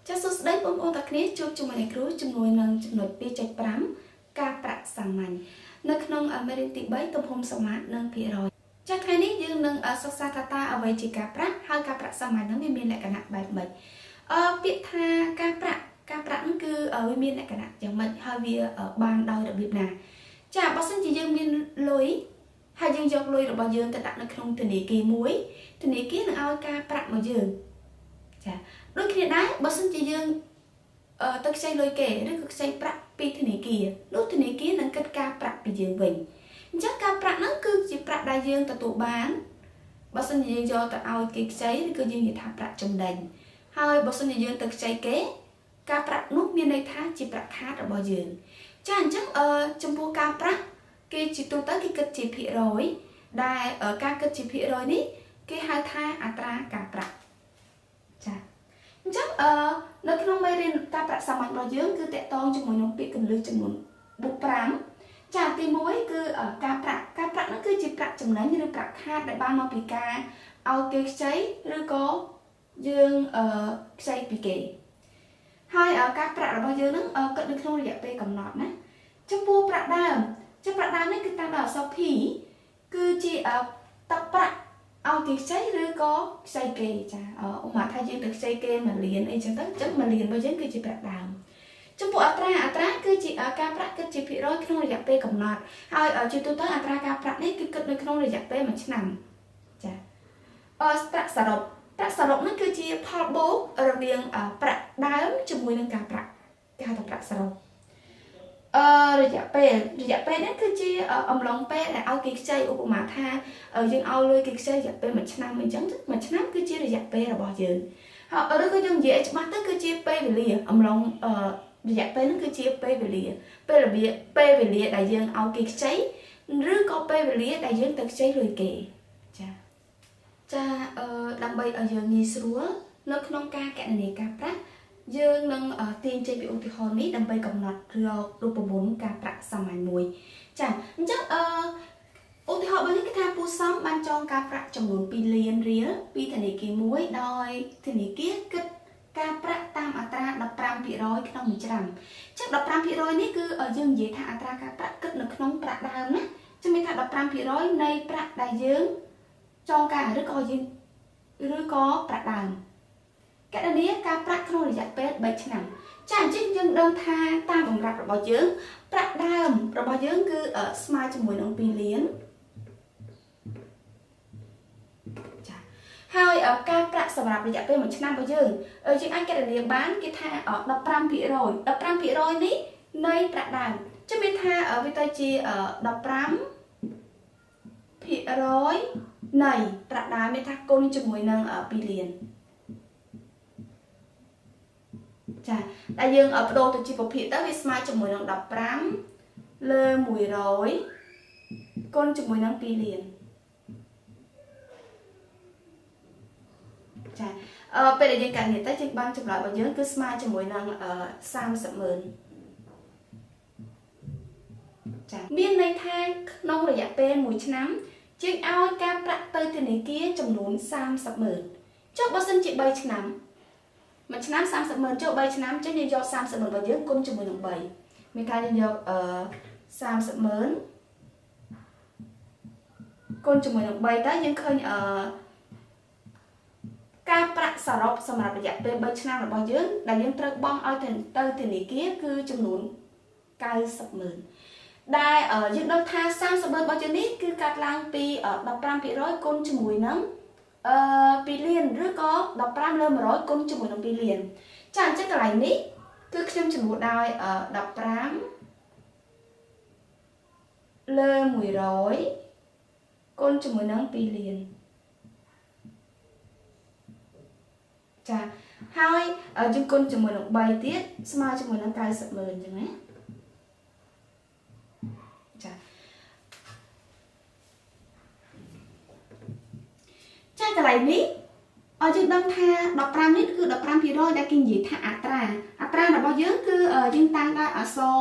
ចាសសួស្តីបងប្អូនទាំងគ្នាជួបជាមួយអ្នកគ្រូជាមួយនឹងចំណុច 2.5 ការប្រាក់សាមញ្ញនៅក្នុងមេរៀនទី3ទំហំសមាសនិងភាគរយចាសថ្ងៃនេះយើងនឹងសិក្សាថាតើអ្វីជាការប្រាក់ហើយការប្រាក់សាមញ្ញនោះវាមានលក្ខណៈបែបម៉េចពាក្យថាការប្រាក់នោះគឺវាមានលក្ខណៈយ៉ាងម៉េចហើយវាបានដោយរបៀបណាចាបើសិនជាយើងមានលុយហើយយើងយកលុយរបស់យើងទៅដាក់នៅក្នុងធនាគារមួយធនាគារនឹងឲ្យការប្រាក់មកយើងចាដូចគ្នាដែរបើសិនជាយើងទៅខ្ចីលុយគេឬក៏ខ្ចីប្រាក់ពីធនាគារនោះធនាគារនឹងគិតការប្រាក់ពីយើងវិញអញ្ចឹងការប្រាក់ហ្នឹងគឺជាប្រាក់ដែលយើងទទួលបានបើសិនជាយើងយកទៅឲ្យគេខ្ចីឬក៏យើងនិយាយថាប្រាក់ចំណេញហើយបើសិនជាយើងទៅខ្ចីគេការប្រាក់នោះមានន័យថាជាប្រាក់ខាតរបស់យើងចាអញ្ចឹងចំពោះការប្រាក់គេជាទូទៅគេគិតជាភាគរយដែលការគិតជាភាគរយនេះគេហៅថាអត្រាការប្រាក់ចាអញ្ចឹងនៅក្នុងមេរៀនការប្រាក់សាមញ្ញរបស់យើងគឺតកតងជាមួយនឹងពាក្យកន្លឹះចំនួន5ចាទី1គឺការប្រាក់នោះគឺជាប្រាក់ចំណេញឬប្រាក់ខាតដែលបានមកពីការឲ្យគេខ្ចីឬក៏យើងខ្ចីពីគេហើយការប្រាក់របស់យើងនឹងគិតនៅក្នុងរយៈពេលកំណត់ណាចំពោះប្រាក់ដើមប្រាក់ដើមនេះគឺតាមដោយអក្សរ P គឺជាទឹកប្រាក់ឲ្យគេខ្ចីឬក៏ខ្ចីគេចាឧបមាថាយើងទៅខ្ចីគេ1លានអីចឹងទៅអញ្ចឹង1លានរបស់យើងគឺជាប្រាក់ដើមចំពោះអត្រាគឺជាការប្រាក់គិតជាភាគរយក្នុងរយៈពេលកំណត់ហើយជាទូទៅអត្រាការប្រាក់នេះគឺគិតនៅក្នុងរយៈពេល1ឆ្នាំចាប្រាក់សរុបនេះគឺជាផលបូករវាងប្រាក់ដើមជាមួយនឹងការប្រាក់គេហៅថាប្រាក់សរុបរយៈពេលនេះគឺជាអំឡុងពេលដែលឲ្យគេខ្ចីឧបមាថាយើងឲ្យលុយគេខ្ចីរយៈពេល1ឆ្នាំអញ្ចឹង1ឆ្នាំគឺជារយៈពេលរបស់យើងហើយឬក៏យើងនិយាយច្បាស់ទៅគឺជាពេលវេលាអំឡុងរយៈពេលហ្នឹងគឺជាពេលវេលាដែលយើងឲ្យគេខ្ចីឬក៏ពេលវេលាដែលយើងទៅខ្ចីលុយគេចាដើម្បីឲ្យយើងងាយស្រួលនៅក្នុងការគណនាការប្រាក់យើងនឹងទាញចេញពីឧទាហរណ៍នេះដើម្បីកំណត់រូបមន្តការប្រាក់សាមញ្ញមួយចាអញ្ចឹងឧទាហរណ៍នេះគឺថាពូសំបានចងការប្រាក់ចំនួន2លានរៀលពីធនាគារមួយដោយធនាគារគិតការប្រាក់តាមអត្រា 15% ក្នុងមួយឆ្នាំអញ្ចឹង 15% នេះគឺយើងនិយាយថាអត្រាការប្រាក់គិតនៅក្នុងប្រាក់ដើមណាជំនឿថា 15% នៃប្រាក់ដែលយើងចងការឬក៏ប្រាក់ដើមកណនាការប្រាក់ក្នុងរយៈពេល3ឆ្នាំចាអញ្ចឹងយើងដឹងថាតាមបំរាប់របស់យើងប្រាក់ដើមរបស់យើងគឺស្មើជាមួយនឹង2លានចាហើយការប្រាក់សម្រាប់រយៈពេល1ឆ្នាំរបស់យើងអាចកណនាបានគេថា 15% នេះនៃប្រាក់ដើមជំនឿថាវាទៅជា 15% នៃប្រាក់ដើមមានថាគុណជាមួយនឹង2លានចាតែយើងបដូរទៅជាប្រភេទទៅវាស្មើជាមួយនឹង15លើ100គុណជាមួយនឹង2លានចាពេលដែលយើងកណនាទៅយើងបានចម្លើយរបស់យើងគឺស្មើជាមួយនឹង300000ចាមានន័យថាក្នុងរយៈពេល1ឆ្នាំយើងឲ្យការប្រាក់ទៅធនាគារចំនួន300000ចុះបើសិនជា3ឆ្នាំមួយឆ្នាំ300000ចុះ3ឆ្នាំចឹងយើងយក300000របស់យើងគុណជាមួយនឹង3មានថាយើងយក300000គុណជាមួយនឹង3តើយើងឃើញការប្រាក់សរុបសម្រាប់រយៈពេល3ឆ្នាំរបស់យើងដែលយើងត្រូវបង់ឲ្យទៅធនាគារគឺចំនួន900,000ដែលយើងដឹងថា300000របស់យើងនេះគឺកាត់ឡើងពី 15% គុណជាមួយនឹង2លានឬក៏15លើ100គុណជាមួយនឹង2លានចាអញ្ចឹងកន្លែងនេះគឺខ្ញុំចំនួនដោយ15លើ100គុណជាមួយនឹង2លានចាហើយយើងគុណជាមួយនឹង3ទៀតស្មើជាមួយនឹង900,000អញ្ចឹងណាចាកន្លែងនេះយើងដឹងថា15នេះគឺ 15% ដែលគេនិយាយថាអត្រារបស់យើងគឺយើងតាំងដោយអក្សរ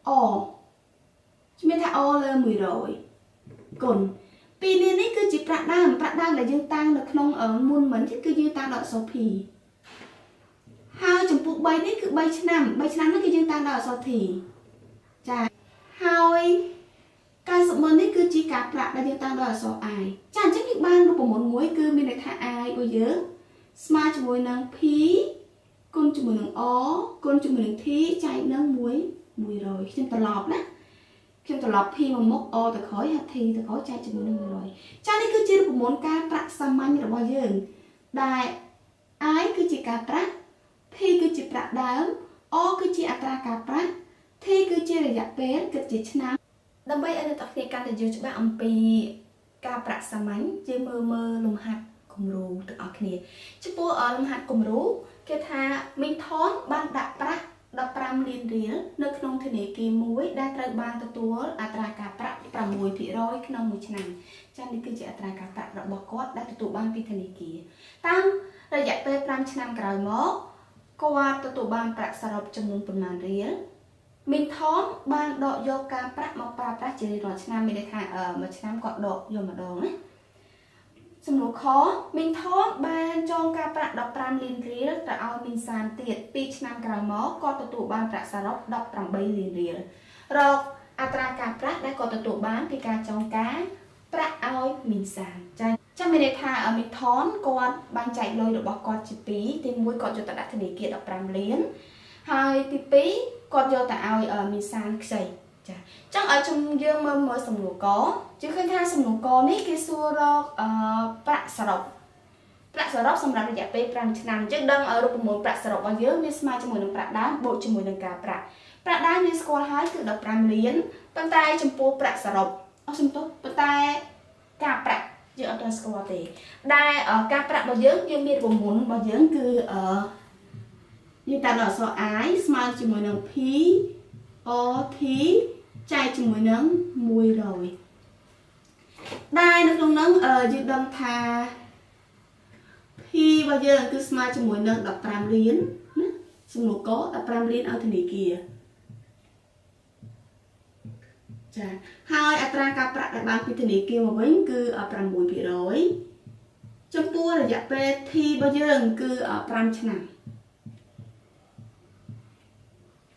អជំនឿថា អលើ100គុណ2លាននេះគឺជាប្រាក់ដើមដែលយើងតាំងនៅក្នុងមុនមិនគឺយើងតាំងដោយអក្សរ P ហើយចំពោះ 3នេះគឺ3ឆ្នាំនោះគឺយើងតាមដល់អក្សរ T ចាហើយ90,000នេះគឺជាការប្រាក់ដែលយើងតាមដល់អក្សរ I ចាអញ្ចឹងយើងបានរូបមន្តមួយគឺមានន័យថា I របស់យើងស្មើជាមួយនឹង P គុណជាមួយនឹង O គុណជាមួយនឹង T ចែកនឹង100ខ្ញុំត្រឡប់ណា ខ្ញុំត្រឡប់ P មកមុខ O ទៅក្រោយហើយ T ទៅក្រោយចែកជាមួយនឹង100ចានេះគឺជារូបមន្តការប្រាក់សាមញ្ញរបស់យើងដែល I គឺជាការប្រាក់ P គឺជាប្រាក់ដើម O គឺជាអត្រាការប្រាក់ T គឺជារយៈពេលគិតជាឆ្នាំដើម្បីឲ្យអ្នកទាំងគ្នាកាន់តែយល់ច្បាស់អំពីការប្រាក់សាមញ្ញយើងមើលលំហាត់គំរូទាំងអស់គ្នាចំពោះលំហាត់គំរូគេថាមីងថនបានដាក់ប្រាក់15លានរៀលនៅក្នុងធនាគារមួយដែលត្រូវបានទទួលអត្រាការប្រាក់ 6% ក្នុងមួយឆ្នាំចា៎នេះគឺជាអត្រាការប្រាក់របស់គាត់ដែលទទួលបានពីធនាគារតាមរយៈពេល5ឆ្នាំក្រោយមកគាត់ទទួលបានប្រាក់សរុបចំនួនប៉ុន្មានរៀលមីងថនបានដកយកការប្រាក់មកប្រើប្រាស់ជារៀងរាល់ឆ្នាំមានន័យថាមួយឆ្នាំគាត់ដកយកម្ដងណាសំណួរខមីងថនបានចងការប្រាក់15លានរៀលទៅឲ្យមីងសានទៀត2ឆ្នាំក្រោយមកគាត់ទទួលបានប្រាក់សរុប18លានរៀលរកអត្រាការប្រាក់ដែលគាត់ទទួលបានពីការចងការប្រាក់ឲ្យមីងសានចាមានន័យថាមីងថនគាត់បានចែកលុយរបស់គាត់ជាពីរទី1គាត់យកទៅដាក់ធនាគារ15លានហើយទី2គាត់យកទៅឲ្យមីងសានខ្ចីចាអញ្ចឹងឲ្យយើងមើលសំណួរកជឿឃើញថាសំណួរកនេះគេសួររកប្រាក់សរុបសម្រាប់រយៈពេល5ឆ្នាំអញ្ចឹងដឹងរូបមន្តប្រាក់សរុបរបស់យើងវាស្មើជាមួយនឹងប្រាក់ដើមបូកជាមួយនឹងការប្រាក់ដើមយើងស្គាល់ហើយគឺ15លានប៉ុន្តែចំពោះប្រាក់សរុបប៉ុន្តែការប្រាក់យើងអត់ទាន់ស្គាល់ទេដែលការប្រាក់របស់យើងមានរូបមន្តរបស់យើងគឺយើងតាមដល់អក្សរ I ស្មើជាមួយនឹង P O T ចែកជាមួយនឹង100ដែលនៅក្នុងនោះយើងដឹងថា P របស់យើងគឺស្មើជាមួយនឹង15លានណាសំណួរក15លានឲ្យធនាគារចាហើយអត្រាការប្រាក់ដែលបានពីធនាគារមកវិញគឺ6%ចំពោះរយៈពេល T របស់យើងគឺ5ឆ្នាំ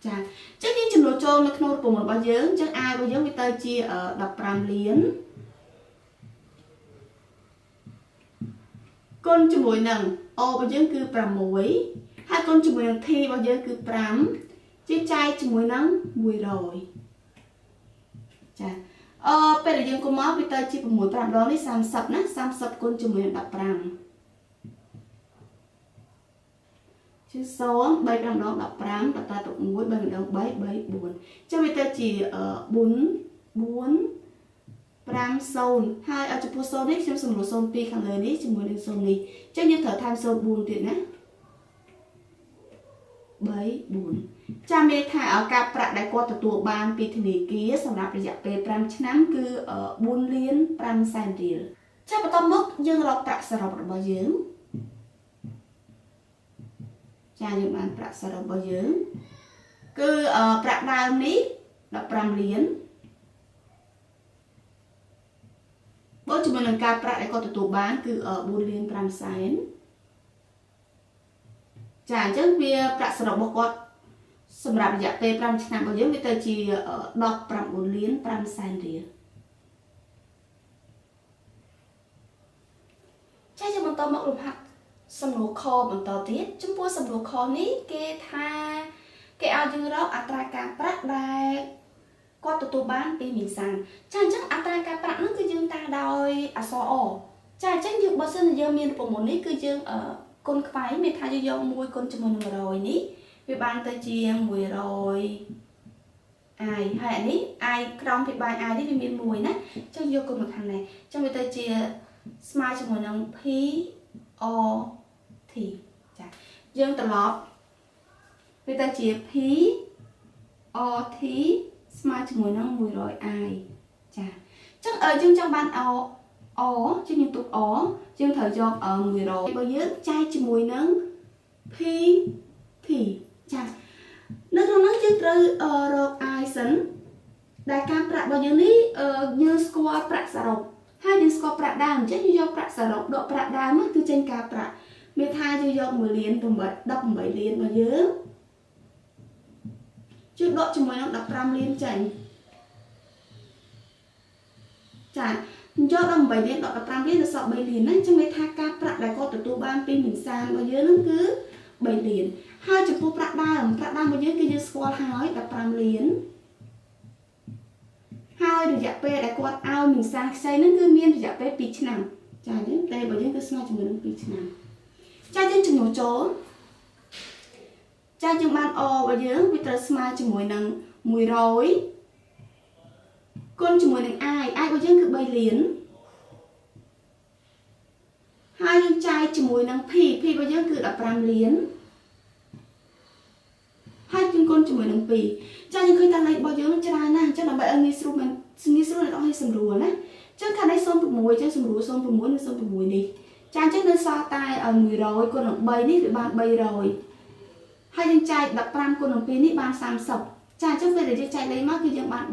ចាអញ្ចឹងយើងចំនួនចូលនៅក្នុងរូបមន្តរបស់យើងអញ្ចឹង I របស់យើងវាទៅជា15លានគុណជាមួយនឹង O របស់យើងគឺ6ហើយគុណជាមួយនឹង T របស់យើងគឺ5ជាចែកជាមួយនឹង100ចាពេលដែលយើងគុំមកវាទៅជា6 5ដងនេះ30ណា30គុណជាមួយនឹង15ជា0 3 5ដង15ដល់តែទុក1 3 ម្ដង3 3 4ចាំវាទៅជា4 5 0ហើយចំពោះ0នេះខ្ញុំសម្រួល02ខាងលើនេះជាមួយនឹង0នេះអញ្ចឹងយើងត្រូវថែម04ទៀតណា3 4ចាំមានថាការប្រាក់ដែលគាត់ទទួលបានពីធនាគារសម្រាប់រយៈពេល5ឆ្នាំគឺ4លាន5សែនរៀលចាំបន្តមកយើងរកប្រាក់សរុបរបស់យើងចាយើងបានប្រាក់សរុបរបស់យើងគឺប្រាក់ដើមនេះ15លានបូកជាមួយនឹងការប្រាក់ដែលគាត់ទទួលបានគឺ4លាន5សែនចាអញ្ចឹងវាប្រាក់សរុបរបស់គាត់សម្រាប់រយៈពេល5ឆ្នាំរបស់យើងវាទៅជា19លាន5សែនរៀលចាយើងបន្តមកលំហាត់សំណួរខបន្តទៀតចំពោះសំណួរខនេះគេថាគេឲ្យយើងរកអត្រាការប្រាក់ដែលគាត់ទទួលបានពីមីងសានចាអញ្ចឹងអត្រាការប្រាក់នោះគឺយើងតាមដោយអក្សរ O ចាអញ្ចឹងយើងបើសិនជាយើងមានរូបមន្តនេះគឺយើងគុណខ្វែងមានថាយើងយក1គុណជាមួយនឹង100នេះវាបានទៅជា100 I ហើយអានេះ I ក្រោមពីបាយ I នេះវាមាន1ណាអញ្ចឹងយកគុណមកខាងនេះអញ្ចឹងវាទៅជាស្មើជាមួយនឹង P O T ចាយើងត្រឡប់វាទៅជា P O T ស្មើជាមួយនឹង100 I ចាអញ្ចឹងយើងចង់បាន O ជាយើងទុក O យើងត្រូវយក100របស់យើងចែកជាមួយនឹង P T ចានៅក្នុងនោះយើងត្រូវរក I សិនដែលការប្រាក់របស់យើងនេះយើងស្គាល់ប្រាក់សរុបហើយយើងស្គាល់ប្រាក់ដើមអញ្ចឹងយើងយកប្រាក់សរុបដកប្រាក់ដើមគឺចេញការប្រាក់មានថាយើងយក1លាន18លានរបស់យើង ជួយដកជាមួយនឹង15លានចេញចាយកដល់8លានដល់15លានទៅសល់3លានណាអញ្ចឹងមានថាការប្រាក់ដែលគាត់ទទួលបានពីមីសានរបស់យើងហ្នឹងគឺ3លានហើយចំពោះប្រាក់ដើមរបស់យើងគឺយើងស្គាល់ហើយ15លានហើយរយៈពេលដែលគាត់ឲ្យមីសានខ្ចីហ្នឹងគឺមានរយៈពេល2ឆ្នាំចាអញ្ចឹងតែរបស់យើងគឺស្មើជាមួយនឹង2ឆ្នាំចាយើងចំណូលចូលចាយើងបានអរបស់យើងវាត្រូវស្មើជាមួយនឹង100គុណជាមួយនឹងអាយរបស់យើងគឺ3លានហើយយើងចាយជាមួយនឹង P របស់យើងគឺ15លានហើយយើងគុណជាមួយនឹង2ចាយើងឃើញតាលេខរបស់យើងច្រើនណាស់អញ្ចឹងដើម្បីឲ្យងាយស្រួលអ្នកនរឲ្យសម្រួលណាអញ្ចឹងខាងនេះ06អញ្ចឹងសម្រួល06និង06នេះចាអញ្ចឹងនៅសល់តែ100គុណនឹង3នេះវាបាន300ហើយយើងចាយ15គុណនឹង2នេះបាន30ចាអញ្ចឹងពេលដែលយើងចែកលេខមកគឺយើងបាន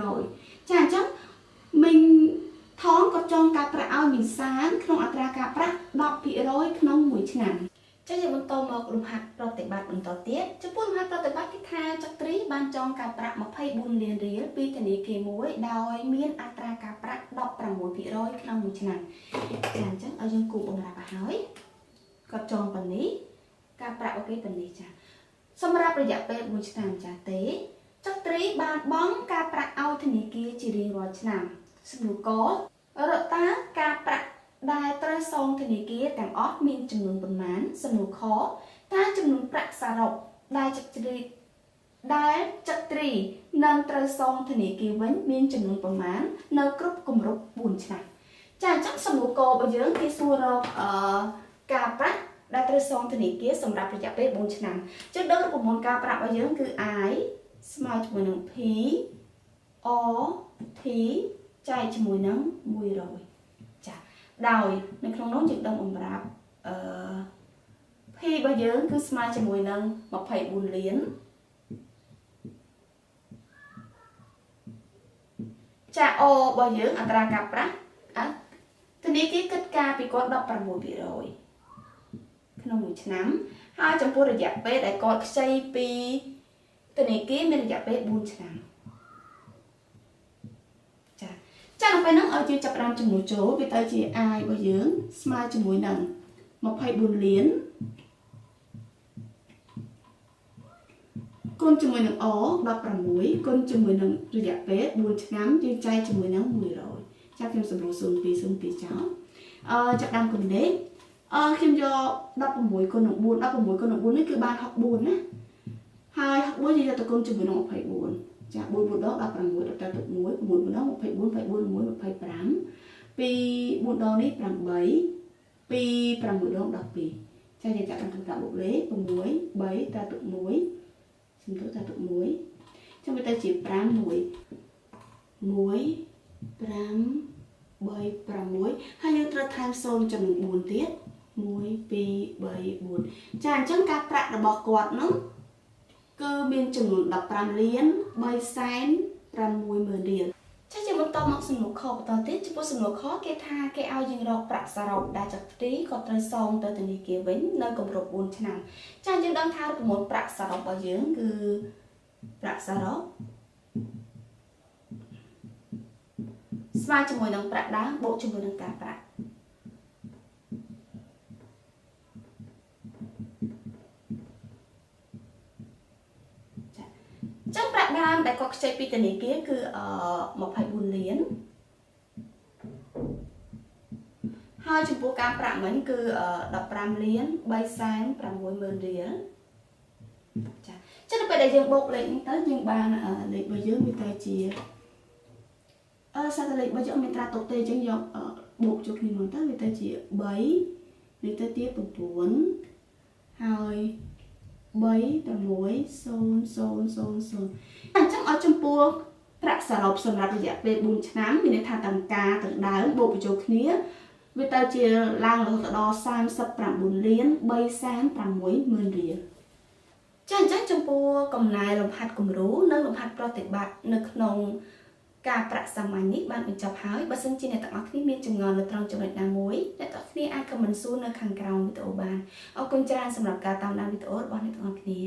10%ចាអញ្ចឹងមីងថងក៏ចង់ការប្រាក់ឲ្យមីសានក្នុងអត្រាការប្រាក់10%ក្នុងមួយឆ្នាំចាយើងបន្តមកលំហាត់ប្រតិបត្តិបន្តទៀតចំពោះលំហាត់ប្រតិបត្តិគឺថាចក្រីបានចងការប្រាក់24លានរៀលពីធនាគារមួយដោយមានអត្រាការប្រាក់16%ក្នុងមួយឆ្នាំចាអញ្ចឹងឲ្យយើងគូបង្រាប់ឲ្យហើយគាត់ចងប៉ុណ្នេះការប្រាក់អូខេប៉ុណ្នេះចាសម្រាប់រយៈពេល1ឆ្នាំចាទេចក្រីបានបង់ការប្រាក់ឲ្យធនាគារជារៀងរាល់ឆ្នាំសំណួរករកតាការប្រាក់ដែលត្រូវសងធនាគារទាំងអស់មានចំនួនប៉ុន្មានសំណួរខតើចំនួនប្រាក់សរុបដែលចក្រីនឹងត្រូវសងធនាគារវិញមានចំនួនប៉ុន្មាននៅគ្រប់គម្រប់4ឆ្នាំចាអញ្ចឹងសំណួរករបស់យើងគេសួររកការប្រាក់ដែលត្រូវសងធនាគារសម្រាប់រយៈពេល4ឆ្នាំអញ្ចឹងដឹងប្រព័ន្ធការប្រាក់របស់យើងគឺ I ស្មើជាមួយនឹង P O T ចែកជាមួយនឹង100ចាដោយនៅក្នុងនោះយើងដឹងបំរាប់P របស់យើងគឺស្មើជាមួយនឹង24លានចា O របស់យើងអត្រាការប្រាក់ធនាគារគិតការពីគាត់16%ក្នុងមួយឆ្នាំហើយចំពោះរយៈពេលដែលគាត់ខ្ចីពីធនាគារមានរយៈពេល4ឆ្នាំចាដល់ពេលហ្នឹងឲ្យយើងចាប់ផ្ដើមចំនួនចូលវាទៅជា I របស់យើងស្មើជាមួយនឹង24លានគុណជាមួយនឹង O 16គុណជាមួយនឹងរយៈពេល4ឆ្នាំយើងចែកជាមួយនឹង100ចាខ្ញុំសម្រួល0202ចោលចាប់ដើមគំនិតខ្ញុំយក16គុណនឹង4 16គុណនឹង4នេះគឺបាន64ណាហើយ64យើងយកទៅគុណជាមួយនឹង24ចា4 4ដង16ដល់ទៅទឹក1 6 4ដង24 24 1 25ពី4ដងនេះ8ពី6ដង12ចាយើងចាក់តាមការបូកលេខ6 3ទៅទឹក1សំដៅទៅទឹក1ចាំវាទៅជា5 1 5 3 6ហើយយើងត្រូវថែម0ចំនួន4ទៀត1 2 3 4ចាអញ្ចឹងការប្រាក់របស់គាត់នោះគឺមានចំនួន15លាន360,000រៀលចាជាបន្តមកសំណួរខបន្តទៀតចំពោះសំណួរខគេថាគេឲ្យយើងរកប្រាក់សរុបដែលចក្រីក៏ត្រូវសងទៅធនាគារវិញនៅគម្រប់4ឆ្នាំចាយើងដឹងថាប្រមូលប្រាក់សរុបរបស់យើងគឺប្រាក់សរុបស្មើជាមួយនឹងប្រាក់ដើមបូកជាមួយនឹងការប្រាក់ចឹងប្រាក់ដើមដែលគាត់ខ្ចីពីធនាគារគឺ24លានហើយចំពោះការប្រាក់មិញគឺ15លាន360,000រៀលចាចឹងដល់ពេលដែលយើងបូកលេខនេះទៅយើងបានលេខរបស់យើងវាទៅជាសាច់លេខរបស់យើងមានត្រាទុកទេចឹងយកបូកចូលគ្នាមកទៅវាទៅជា3នេះទៅទៀត9ហើយ3 6 0 0 0 0អញ្ចឹងឲ្យចំពោះប្រាក់សរុបសម្រាប់រយៈពេល4ឆ្នាំមានន័យថាទាំងការទាំងដើមបូកបញ្ចូលគ្នាវាទៅជាឡើងរហូតដល់39លាន360,000រៀលចាអញ្ចឹងចំពោះកំណែលំហាត់គំរូនិងលំហាត់ប្រតិបត្តិនៅក្នុងការប្រាក់សាមញ្ញនេះបានបញ្ចប់ហើយបើសិនជាអ្នកទាំងអស់គ្នាមានចម្ងល់នៅត្រង់ចំណុចណាមួយអ្នកទាំងអស់គ្នាអាចខមមិនសួរនៅខាងក្រោមវីដេអូបានអរគុណច្រើនសម្រាប់ការតាមដានវីដេអូរបស់អ្នកទាំងអស់គ្នា